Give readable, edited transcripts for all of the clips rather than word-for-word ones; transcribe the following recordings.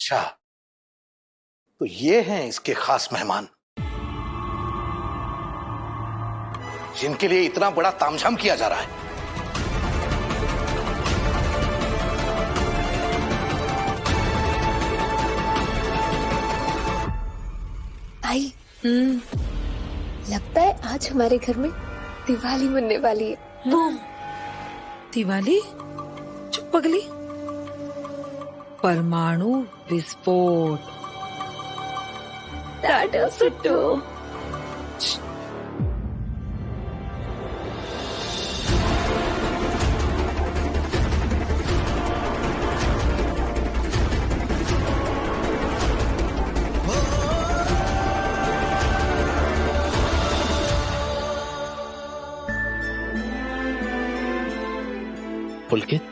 अच्छा, तो ये हैं इसके खास मेहमान जिनके लिए इतना बड़ा तामझाम किया जा रहा है। आई, लगता है आज हमारे घर में दिवाली मनने वाली है। दिवाली? चुप पगली। परमाणु विस्फोट। टाटा सुट्टू। पुलकित,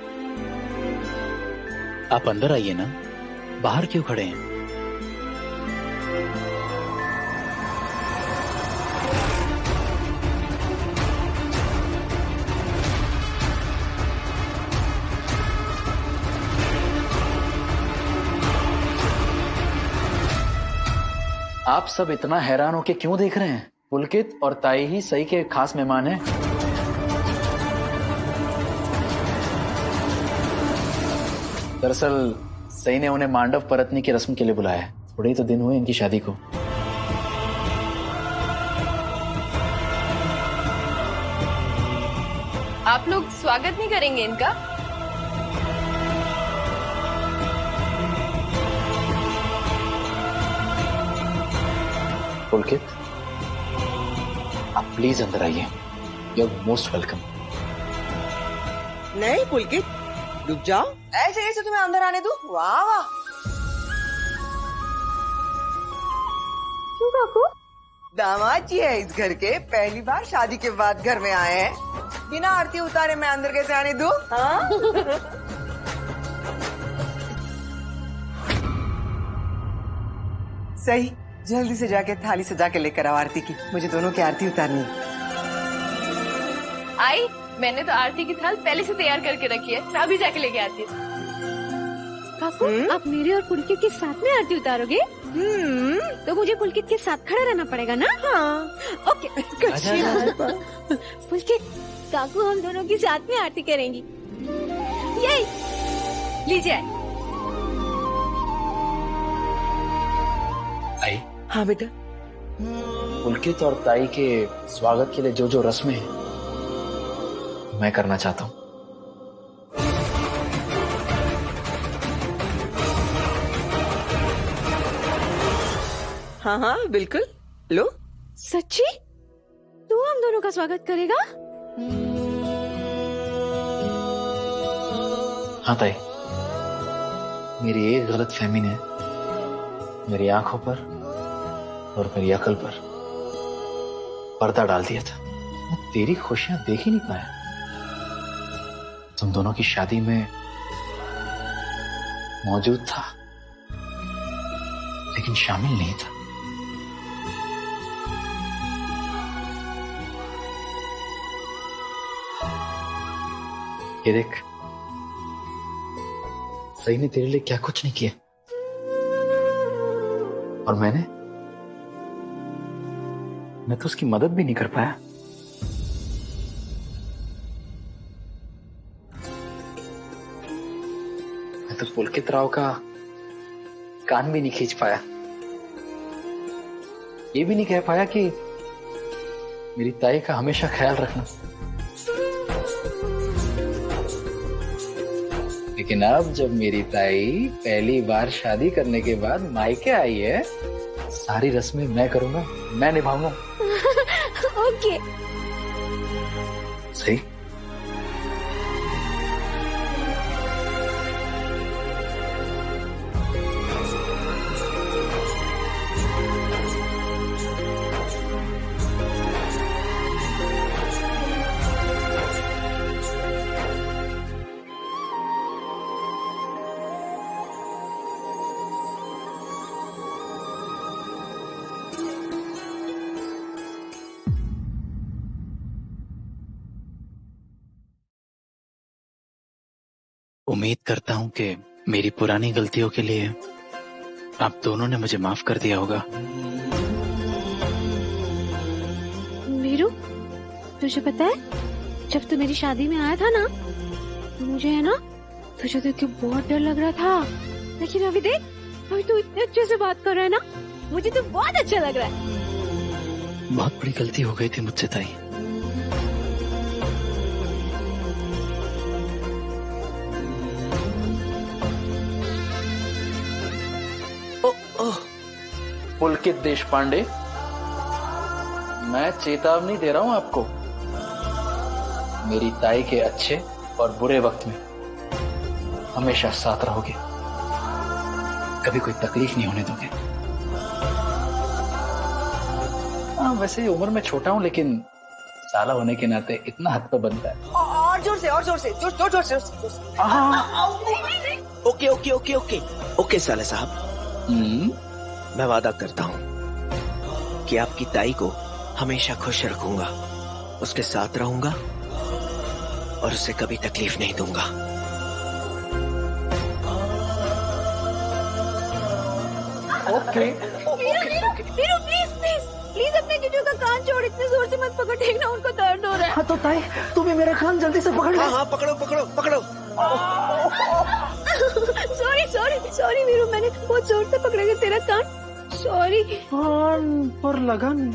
आप अंदर आइए ना, बाहर क्यों खड़े हैं? आप सब इतना हैरान होके क्यों देख रहे हैं? पुलकित और ताई ही सही के खास मेहमान हैं। दरअसल सई ने उन्हें मांडव परतने की रस्म के लिए बुलाया है। थोड़े ही तो दिन हुए इनकी शादी को। आप लोग स्वागत नहीं करेंगे इनका? पुलकित, आप प्लीज अंदर आइए। You are most welcome. नहीं पुलकित, रुक जाओ। ऐसे कैसे तुम्हें अंदर आने दूं? वाह वाह। क्यों काकू? दामाद जी है इस घर के, पहली बार शादी के बाद घर में आए हैं। बिना आरती उतारे मैं अंदर कैसे आने दूं? हाँ? सही, जल्दी से जाके थाली सजा के लेकर आओ आरती की। मुझे दोनों की आरती उतारनी है। आई, मैंने तो आरती की थाल पहले से तैयार करके रखी है, मैं अभी जाके लेके आती हूँ। काकू, आप मेरे और पुलकित के साथ में आरती उतारोगे? तो मुझे पुलकित के साथ खड़ा रहना पड़ेगा ना? हाँ। ओके। पुलकित, काकू हम दोनों की साथ में आरती करेंगी। यही लीजिए। आई। हाँ बेटा। पुलकित और ताई के स्वागत के लिए जो जो रस्में हैं मैं करना चाहता हूँ। हाँ हाँ बिल्कुल, लो। सच्ची? तू हम दोनों का स्वागत करेगा? हाँ ताई, मेरी एक गलत फहमी ने मेरी आंखों पर और मेरी अकल पर पर्दा डाल दिया था। मैं तेरी खुशियां देख ही नहीं पाया। तुम दोनों की शादी में मौजूद था लेकिन शामिल नहीं था। ये देख, सही ने तेरे लिए क्या कुछ नहीं किया और मैं तो उसकी मदद भी नहीं कर पाया। मैं तो पुलकित राव का कान भी नहीं खींच पाया। ये भी नहीं कह पाया कि मेरी ताई का हमेशा ख्याल रखना। लेकिन अब जब मेरी ताई पहली बार शादी करने के बाद मायके आई है, सारी रस्में मैं करूंगा, मैं निभाऊंगा। ओके। सही। उम्मीद करता हूं कि मेरी पुरानी गलतियों के लिए आप दोनों ने मुझे माफ कर दिया होगा। वीरू, तुझे पता है जब तू मेरी शादी में आया था ना, मुझे है ना तुझे देख के बहुत डर लग रहा था, लेकिन अभी देख, अभी तू इतने अच्छे से बात कर रहा है ना, मुझे तो बहुत अच्छा लग रहा है। बहुत बड़ी गलती हो गई थी मुझसे ताई। पुलकित देशपांडे, मैं चेतावनी दे रहा हूं आपको। मेरी ताई के अच्छे और बुरे वक्त में हमेशा साथ रहोगे, कभी कोई तकलीफ नहीं होने दोगे। हाँ, वैसे उम्र में छोटा हूं, लेकिन साला होने के नाते इतना हद तो बनता है। और जोर से, और जोर से, जोर से। Okay okay okay okay okay साले साहब, मैं वादा करता हूँ कि आपकी ताई को हमेशा खुश रखूंगा, उसके साथ रहूंगा और उसे कभी तकलीफ नहीं दूंगा। वीरू, प्लीज प्लीज प्लीज अपने जीजू का कान छोड़, इतने जोर से मत पकड़, ठीक ना, उनको दर्द हो रहा है। हाँ तो ताई, तुम भी मेरा कान जल्दी से पकड़ लो। हाँ, पकड़ो पकड़ो पकड़ो। सॉरी वीरू, मैंने बहुत जोर से पकड़ा गया तेरा कान, सॉरी। पर लगा नहीं।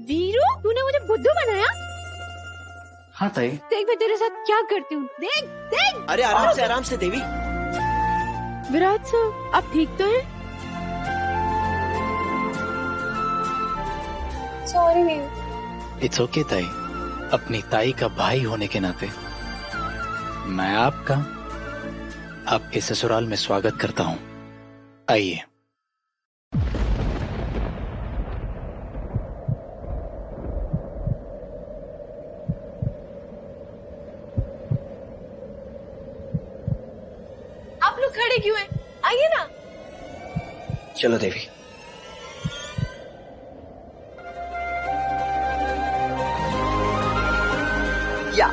वीरू, तूने मुझे बुद्धू बनाया। हाँ ताई, देख मैं तेरे साथ क्या करती हूँ, देख देख। अरे आराम से देवी। विराट सर, आप ठीक तो हैं? सॉरी वीरू। इट्स ओके ताई। अपनी ताई का भाई होने के नाते मैं आपका आपके ससुराल में स्वागत करता हूँ। आइए। आप लोग खड़े क्यों हैं? आइए ना। चलो देवी। या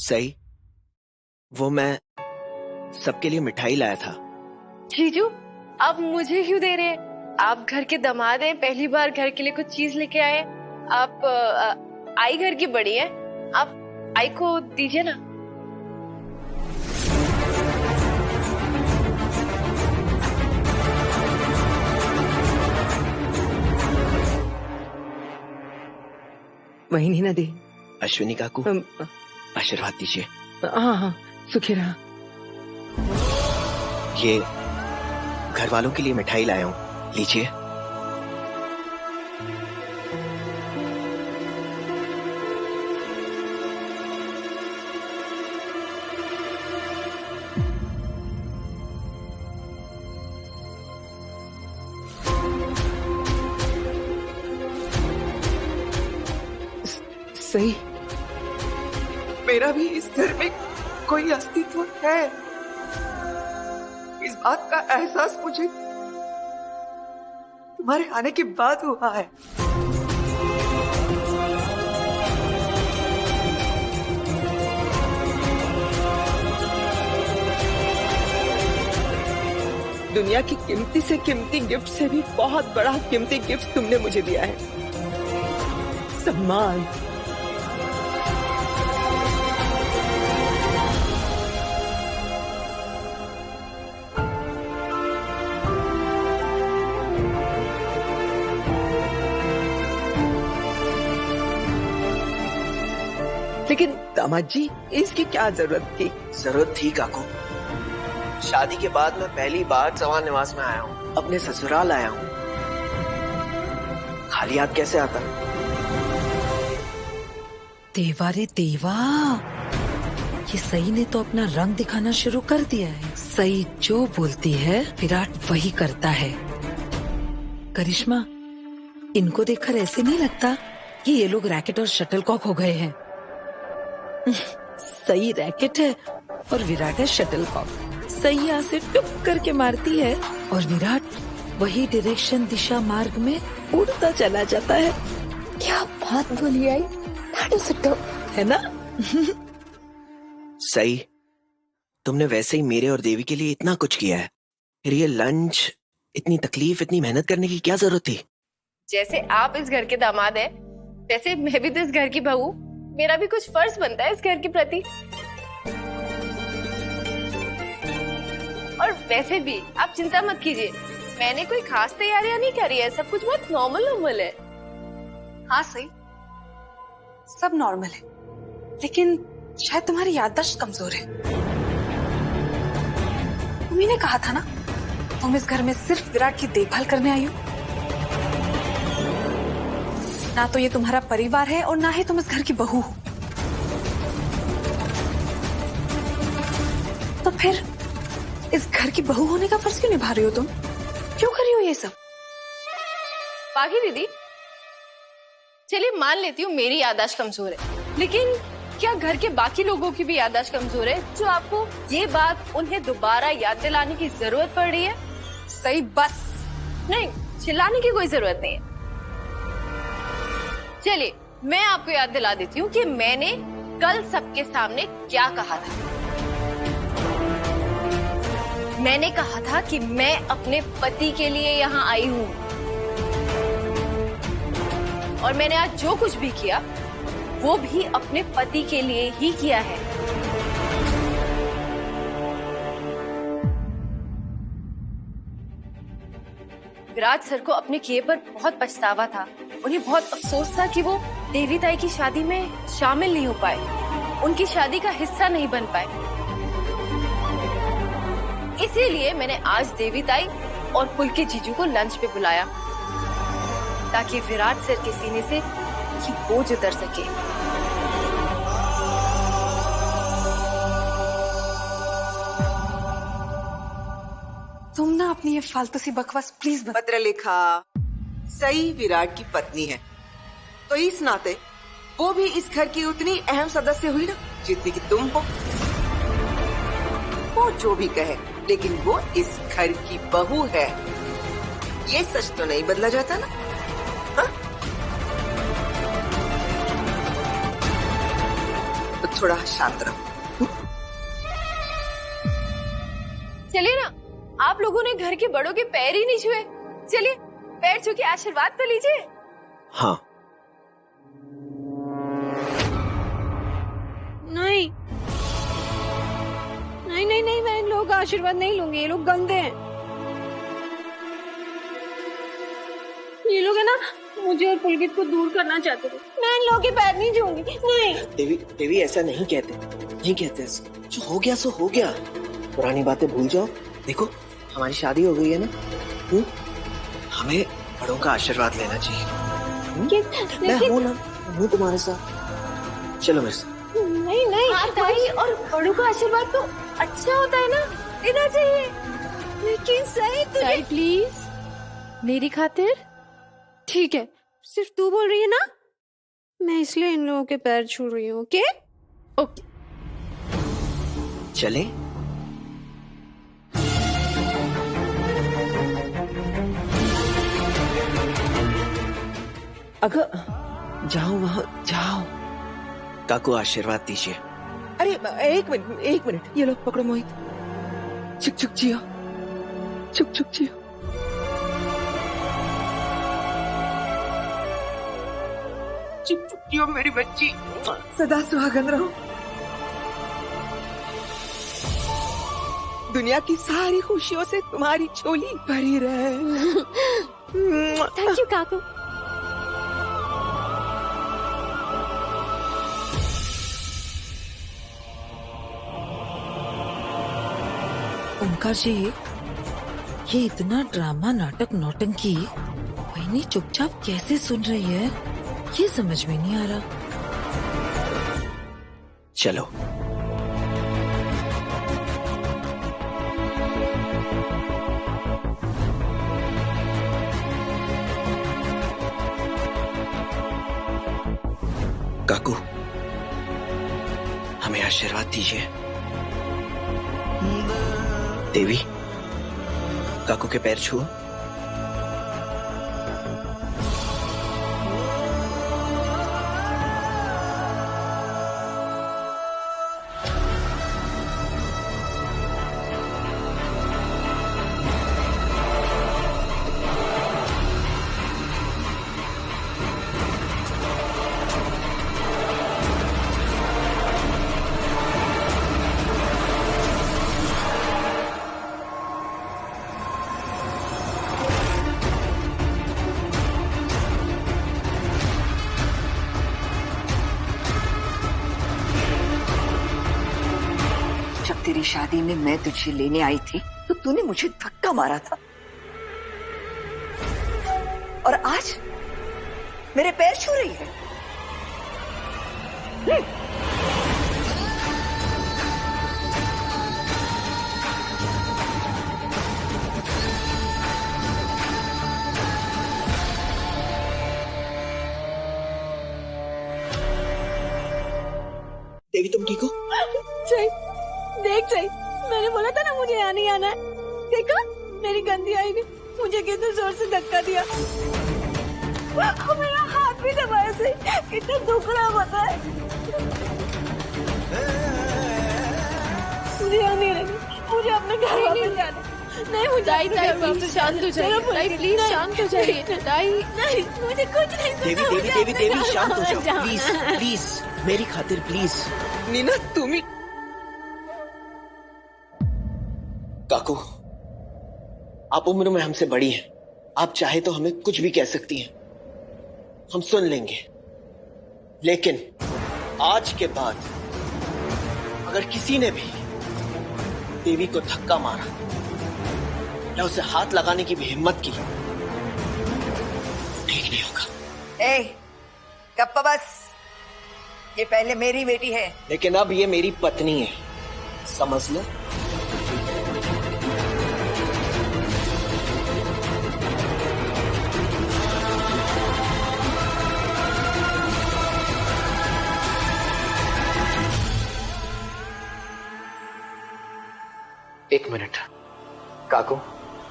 सही, वो मैं सबके लिए मिठाई लाया था। जीजू, आप मुझे क्यों दे रहे हैं? आप घर के दामाद हैं, पहली बार घर के लिए कुछ चीज लेके आए। आप आई घर की बड़ी है, आप आई को दीजिए ना। वही नहीं ना दी। अश्विनी काकू, आशीर्वाद दीजिए। हाँ हाँ, सुखी रहा। ये घर वालों के लिए मिठाई लाया हूँ, लीजिए। सही, मेरा भी इस घर में कोई अस्तित्व है, इस बात का एहसास मुझे तुम्हारे आने के बाद हुआ है। दुनिया की कीमती से कीमती गिफ्ट से भी बहुत बड़ा कीमती गिफ्ट तुमने मुझे दिया है, सम्मान। लेकिन दामाद जी, इसकी क्या जरूरत थी? जरूरत थी काकू। शादी के बाद मैं पहली बार चौहान निवास में आया हूँ, अपने ससुराल आया हूँ। खाली हाथ कैसे आता? देवा रे देवा, ये सई ने तो अपना रंग दिखाना शुरू कर दिया है। सई जो बोलती है विराट वही करता है। करिश्मा, इनको देखकर ऐसे नहीं लगता कि ये लोग रैकेट और शटलकॉक हो गए हैं। सही रैकेट है और विराट है शटल कॉक। सही यहाँ से टुक करके मारती है और विराट वही डायरेक्शन दिशा मार्ग में उड़ता चला जाता है। क्या बात बोली आई, that is superb. है ना? सही, तुमने वैसे ही मेरे और देवी के लिए इतना कुछ किया है, फिर ये लंच, इतनी तकलीफ, इतनी मेहनत करने की क्या जरूरत थी? जैसे आप इस घर के दामाद हैं, वैसे मैं भी तो इस घर की बहू, मेरा भी कुछ फर्ज बनता है इस घर के प्रति। और वैसे भी आप चिंता मत कीजिए, मैंने कोई खास तैयारियां नहीं करी है, सब कुछ बहुत नॉर्मल है। हाँ सही, सब नॉर्मल है, लेकिन शायद तुम्हारी याददाश्त कमजोर है। तुम्ही ने कहा था ना, तुम इस घर में सिर्फ विराट की देखभाल करने आई हो। ना तो ये तुम्हारा परिवार है और ना ही तुम इस घर की बहू हो। तो फिर इस घर की बहू होने का फर्ज क्यों निभा रही हो तुम? क्यों कर रही हो ये सब? बाकी दीदी, चलिए मान लेती हूँ मेरी याददाश्त कमजोर है, लेकिन क्या घर के बाकी लोगों की भी याददाश्त कमजोर है, जो आपको ये बात उन्हें दोबारा याद दिलाने की जरूरत पड़ रही है? सही, बस। नहीं, चिल्लाने की कोई जरूरत नहीं है। चलिए मैं आपको याद दिला देती हूँ कि मैंने कल सबके सामने क्या कहा था। मैंने कहा था कि मैं अपने पति के लिए यहाँ आई हूँ, और मैंने आज जो कुछ भी किया वो भी अपने पति के लिए ही किया है। विराट सर को अपने किए पर बहुत पछतावा था। उन्हें बहुत अफसोस था कि वो देवी ताई की शादी में शामिल नहीं हो पाए, उनकी शादी का हिस्सा नहीं बन पाए। इसीलिए मैंने आज देवी ताई और पुलकित जीजू को लंच पे बुलाया, ताकि विराट सर के सीने से ये बोझ उतर सके। तुम ना अपनी ये फालतू सी बकवास प्लीज बंद। पत्र लिखा, सही विराट की पत्नी है, तो इस नाते वो भी इस घर की उतनी अहम सदस्य हुई ना जितनी कि तुम हो। वो जो भी कहे, लेकिन वो इस घर की बहू है, ये सच तो नहीं बदला जाता ना। हा? तो थोड़ा शांत रहो। चलिए ना, आप लोगों ने घर के बड़ों के पैर ही नहीं छुए, चलिए पैर छू के आशीर्वाद तो लीजिए। हाँ। नहीं नहीं नहीं नहीं, मैं इन लोगों का आशीर्वाद नहीं लूंगी, ये लोग गंदे हैं। ये लोग है ना, मुझे और पुलकित को दूर करना चाहते थे। मैं इन लोगों के पैर नहीं छूंगी, नहीं। देवी, देवी ऐसा नहीं कहते, नहीं कहते ऐसा। जो हो गया सो हो गया, पुरानी बातें भूल जाओ। देखो हमारी शादी हो गई है ना, हमें बड़ों का आशीर्वाद लेना चाहिए। मैं हूँ ना, हूँ तुम्हारे साथ, चलो मेरे साथ। नहीं नहीं, हाँ ताई, और बड़ों का आशीर्वाद तो अच्छा होता है ना, लेना चाहिए। लेकिन सही ताई प्लीज, मेरी खातिर। ठीक है, सिर्फ तू बोल रही है ना, मैं इसलिए इन लोगों के पैर छू रही हूँ। ओके ओके, चले। अगर जाओ वहां जाओ। काकू आशीर्वाद दीजिए। अरे एक मिनट, ये लो पकड़ो मोहित। चुक चुक जियो, चुक चुक जियो। चुक चुक जियो मेरी बच्ची, सदा सुहागन रहो। दुनिया की सारी खुशियों से तुम्हारी झोली भरी रहे। थैंक यू काकू। ओंकार जी, ये इतना ड्रामा, नाटक, नौटंकी वहीनी चुपचाप कैसे सुन रही है, ये समझ में नहीं आ रहा। चलो। काकू, आशीर्वाद दीजिए। देवी, काकू के पैर छुओ। तेरी शादी में मैं तुझे लेने आई थी तो तूने मुझे धक्का मारा था, और आज मेरे पैर छू रही है। देवी, तुम ठीक हो? देख सही, मैंने बोला था ना मुझे यहाँ नहीं आना है। देखा, मेरी गंदी आई ने मुझे कितने जोर से धक्का दिया। मेरा हाथ भी दबाया सही, कितना दुख रहा पता है। मुझे यहाँ नहीं रहना, मुझे अपने घर वापस जाना। नहीं, मुझे दाई प्लीज शांत हो जाइए। दाई प्लीज शांत हो जाइए। दाई नहीं, मुझे कुछ नहीं देवी, सुनना, देवी, मुझे देवी, अपने देवी, घर शांत हो वापस जाओ जाना। प्लीज, प्लीज, मेरी खातिर प्लीज। नीना, तुम्ही काकू, आप उम्र में हमसे बड़ी हैं। आप चाहे तो हमें कुछ भी कह सकती हैं, हम सुन लेंगे। लेकिन आज के बाद अगर किसी ने भी देवी को धक्का मारा या उसे हाथ लगाने की भी हिम्मत की, ठीक नहीं होगा। ए, गप्पा बस। ये पहले मेरी बेटी है। लेकिन अब ये मेरी पत्नी है, समझ लो। एक मिनट काकू,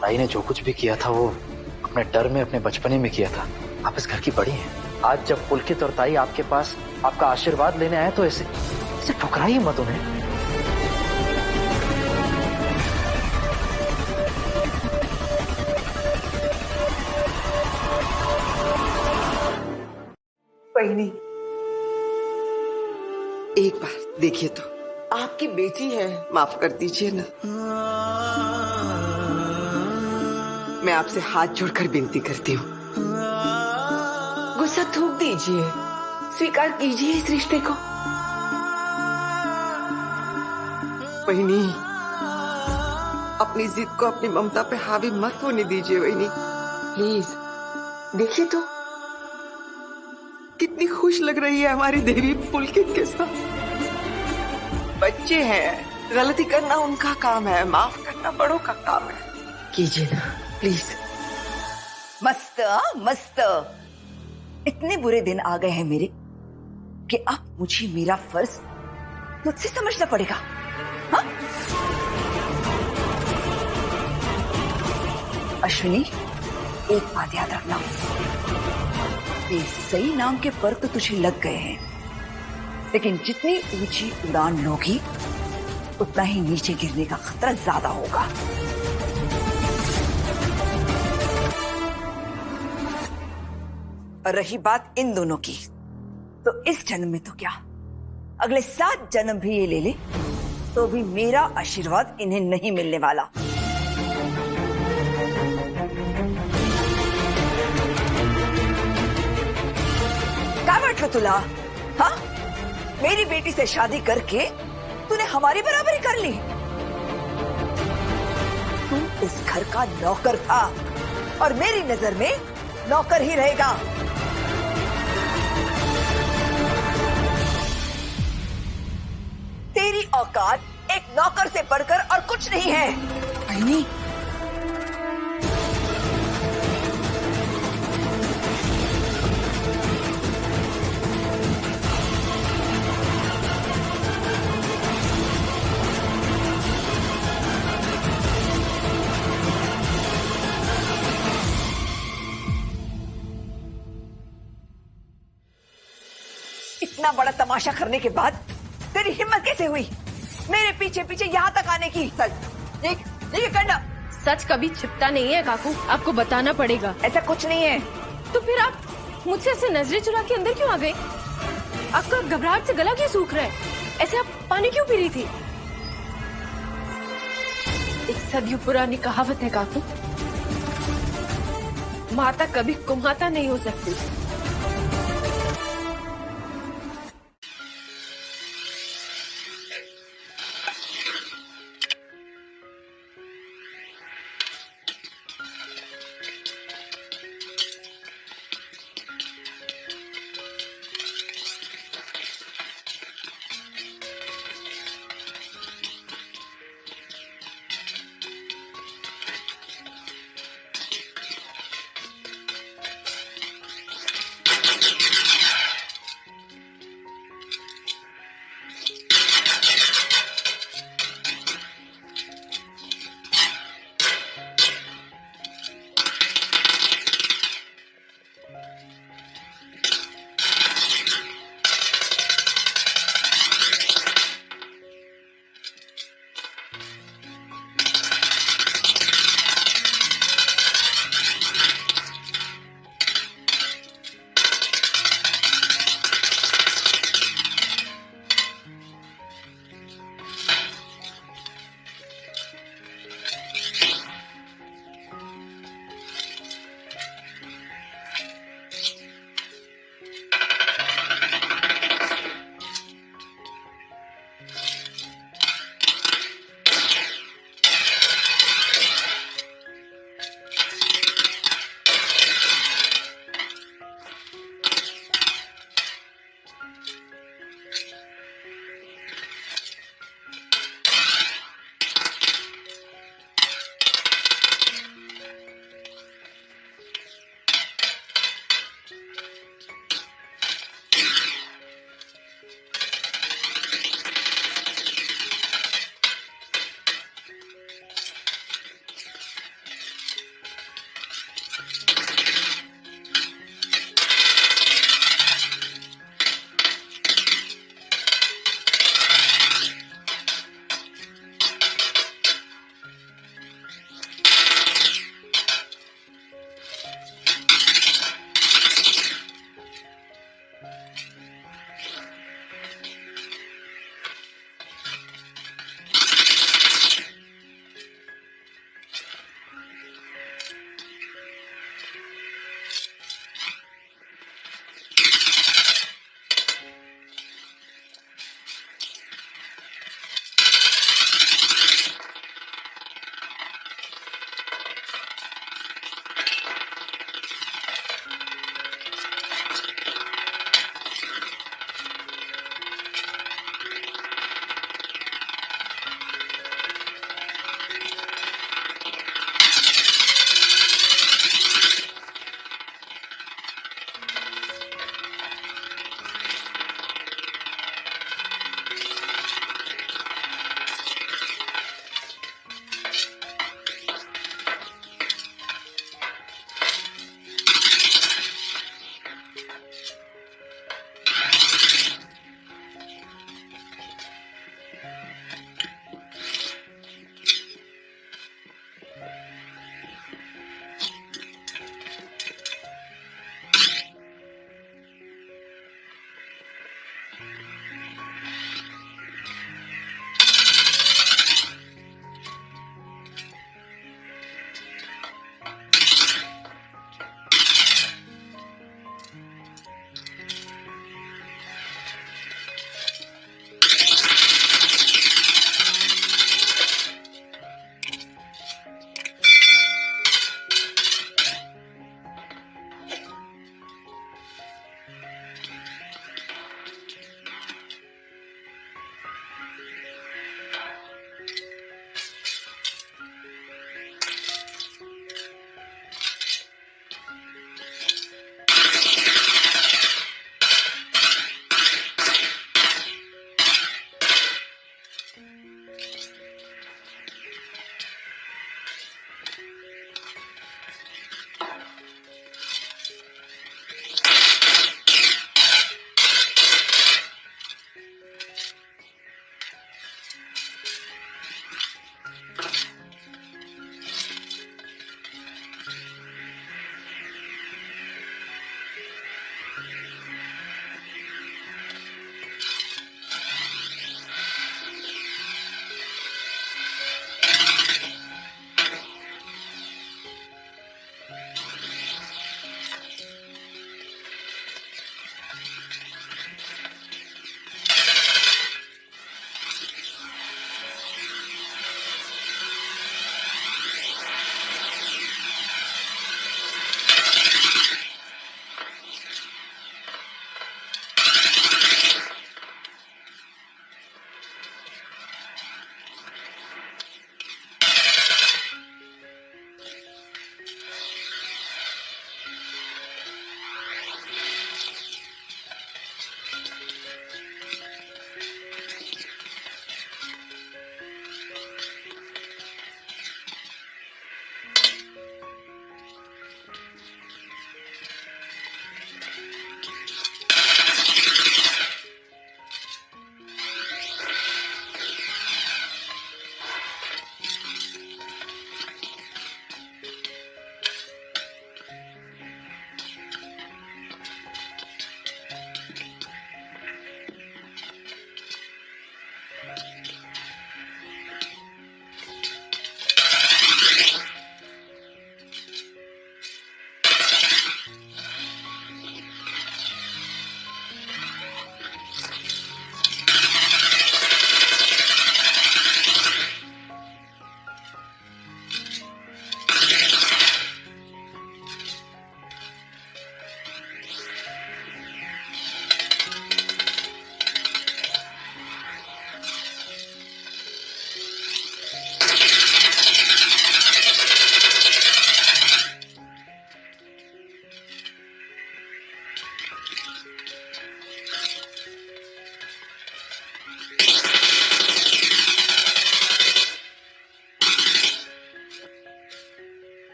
ताई ने जो कुछ भी किया था वो अपने डर में, अपने बचपने में किया था। आप इस घर की बड़ी हैं। आज जब पुलकित और ताई आपके पास आपका आशीर्वाद लेने आए तो ऐसे ठुकराइए मत उन्हें। बहनी, एक बार देखिए तो, आपकी बेटी है, माफ कर दीजिए ना। मैं आपसे हाथ जोड़कर विनती करती हूँ, गुस्सा थूक दीजिए, स्वीकार कीजिए इस रिश्ते को। बहनी, अपनी जिद को अपनी ममता पे हावी मत होने दीजिए बहनी, प्लीज। देखिए तो, कितनी खुश लग रही है हमारी देवी पुलकित के साथ। बच्चे हैं, गलती करना उनका काम है, माफ करना बड़ों का काम है। कीजिए ना प्लीज। मस्त मस्त। इतने बुरे दिन आ गए हैं मेरे कि अब मुझे मेरा फर्ज मुझसे समझना पड़ेगा। हाँ? अश्विनी, एक बात याद रखना, ये सही नाम के पर तो तुझे लग गए हैं, लेकिन जितनी ऊंची उड़ान लोगी उतना ही नीचे गिरने का खतरा ज्यादा होगा। और रही बात इन दोनों की, तो इस जन्म में तो क्या, अगले 7 जन्म भी ये ले ले तो भी मेरा आशीर्वाद इन्हें नहीं मिलने वाला। क्या बैठ रहा तुला? हाँ, मेरी बेटी से शादी करके तूने हमारी बराबरी कर ली। तू इस घर का नौकर था और मेरी नजर में नौकर ही रहेगा। तेरी औकात एक नौकर से बढ़कर और कुछ नहीं है। बहनी, इतना बड़ा तमाशा करने के बाद तेरी हिम्मत कैसे हुई मेरे पीछे पीछे यहाँ तक आने की? सच ये करना। सच कभी छिपता नहीं है काकू, आपको बताना पड़ेगा। ऐसा कुछ नहीं है। तो फिर आप मुझसे ऐसे नजरें चुरा के अंदर क्यों आ गए? आपका घबराहट से गला क्यों सूख रहा है? ऐसे आप पानी क्यों पी रही थी? एक सदियों पुरानी कहावत है काकू, माता कभी कुमाता नहीं हो सकती।